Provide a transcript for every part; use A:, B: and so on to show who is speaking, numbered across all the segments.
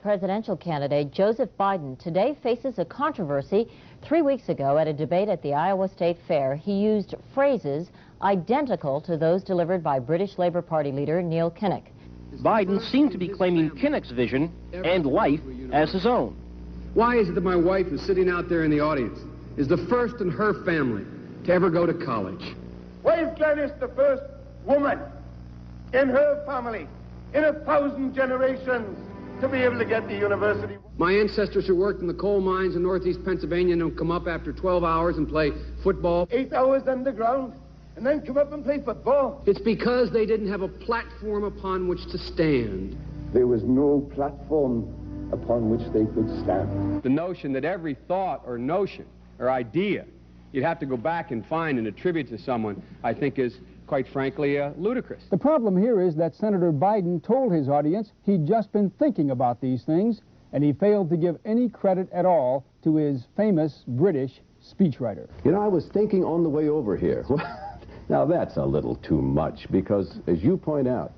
A: Presidential candidate Joseph Biden today faces a controversy. 3 weeks ago at a debate at the Iowa State Fair, he used phrases identical to those delivered by British Labour Party leader Neil Kinnock.
B: Biden seemed to be claiming Kinnock's vision and life as his own.
C: Why is it that my wife, who's sitting out there in the audience, is the first in her family to ever go to college?
D: Why is Gladys the first woman in her family in 1,000 generations to be able to get to university?
C: My ancestors who worked in the coal mines in northeast Pennsylvania don't come up after 12 hours and play football.
D: 8 hours underground and then come up and play football.
C: It's because they didn't have a platform upon which to stand.
E: There was no platform upon which they could stand.
F: The notion that every thought or notion or idea you'd have to go back and find and attribute to someone, I think is, quite frankly, ludicrous.
G: The problem here is that Senator Biden told his audience he'd just been thinking about these things, and he failed to give any credit at all to his famous British speechwriter.
H: You know, I was thinking on the way over here. Now, that's a little too much, because, as you point out,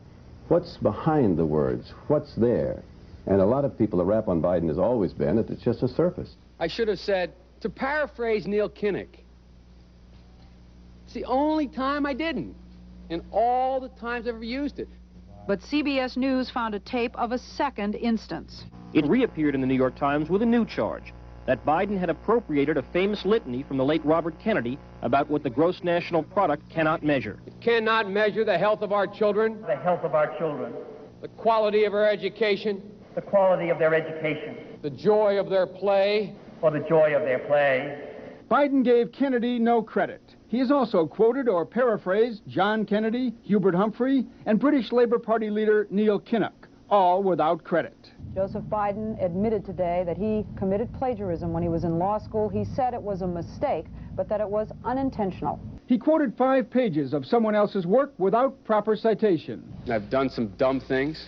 H: what's behind the words? What's there? And a lot of people, the rap on Biden has always been that it's just a surface.
F: I should have said, to paraphrase Neil Kinnock, it's the only time I didn't, and all the times I've ever used it.
I: But CBS News found a tape of a second instance.
B: It reappeared in the New York Times with a new charge, that Biden had appropriated a famous litany from the late Robert Kennedy about what the gross national product cannot measure.
F: It cannot measure the health of our children,
D: The health of our children,
F: the quality of our education,
D: the quality of their education,
F: the joy of their play,
D: or the joy of their play.
G: Biden gave Kennedy no credit. He has also quoted or paraphrased John Kennedy, Hubert Humphrey, and British Labour Party leader Neil Kinnock, all without credit.
I: Joseph Biden admitted today that he committed plagiarism when he was in law school. He said it was a mistake, but that it was unintentional.
G: He quoted 5 pages of someone else's work without proper citation.
F: I've done some dumb things,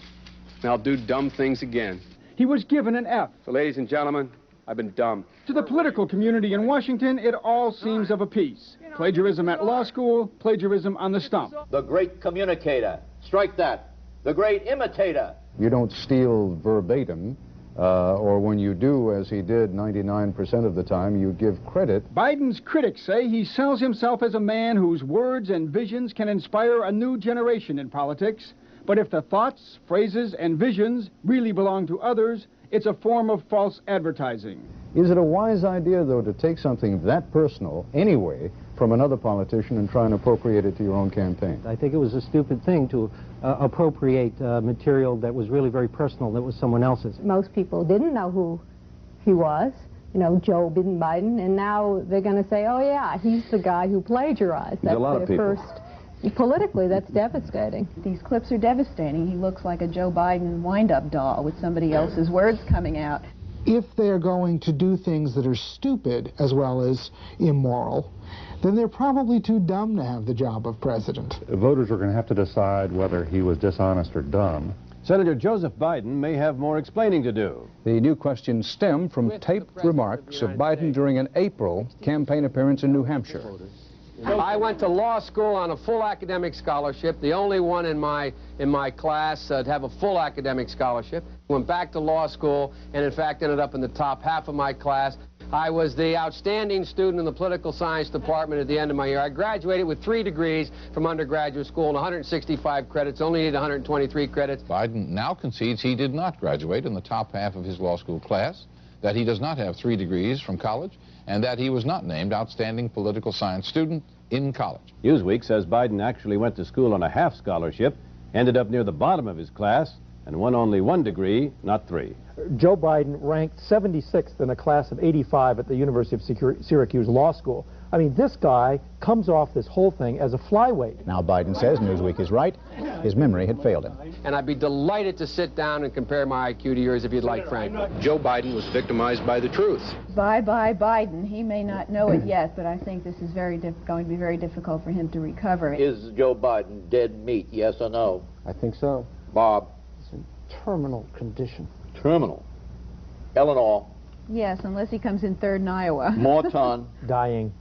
F: and I'll do dumb things again.
G: He was given an F.
F: So, ladies and gentlemen, I've been dumb.
G: To the political community in Washington, it all seems of a piece. Plagiarism at law school, plagiarism on the stump.
J: The great communicator. Strike that. The great imitator.
K: You don't steal verbatim, or when you do, as he did 99% of the time, you give credit.
G: Biden's critics say he sells himself as a man whose words and visions can inspire a new generation in politics. But if the thoughts, phrases, and visions really belong to others, it's a form of false advertising.
K: Is it a wise idea, though, to take something that personal, anyway, from another politician and try and appropriate it to your own campaign?
L: I think it was a stupid thing to appropriate material that was really very personal, that was someone else's.
M: Most people didn't know who he was, you know, Joe Biden, and now they're going to say, oh yeah, he's the guy who plagiarized.
H: That's a lot of people.
M: Politically, that's devastating.
N: These clips are devastating. He looks like a Joe Biden wind-up doll with somebody else's words coming out.
O: If they're going to do things that are stupid as well as immoral, then they're probably too dumb to have the job of president.
P: Voters are going to have to decide whether he was dishonest or dumb.
Q: Senator Joseph Biden may have more explaining to do.
K: The new questions stem from taped remarks of Biden during an April campaign appearance in New Hampshire.
F: I went to law school on a full academic scholarship, the only one in my class to have a full academic scholarship. Went back to law school and, in fact, ended up in the top half of my class. I was the outstanding student in the political science department at the end of my year. I graduated with 3 degrees from undergraduate school and 165 credits, only needed 123 credits.
R: Biden now concedes he did not graduate in the top half of his law school class, that he does not have 3 degrees from college, and that he was not named outstanding political science student in college.
Q: Newsweek says Biden actually went to school on a half scholarship, ended up near the bottom of his class, and won only 1 degree, not 3.
L: Joe Biden ranked 76th in a class of 85 at the University of Syracuse Law School. I mean, this guy comes off this whole thing as a flyweight.
K: Now Biden says Newsweek is right. His memory had failed him.
F: And I'd be delighted to sit down and compare my IQ to yours if you'd like, Frank.
R: Joe Biden was victimized by the truth.
N: Bye-bye Biden. He may not know it yet, but I think this is going to be very difficult for him to recover.
J: Is Joe Biden dead meat, yes or no?
L: I think so.
J: Bob?
L: It's in terminal condition.
J: Terminal. Eleanor?
N: Yes, unless he comes in third in Iowa.
J: Morton?
L: Dying.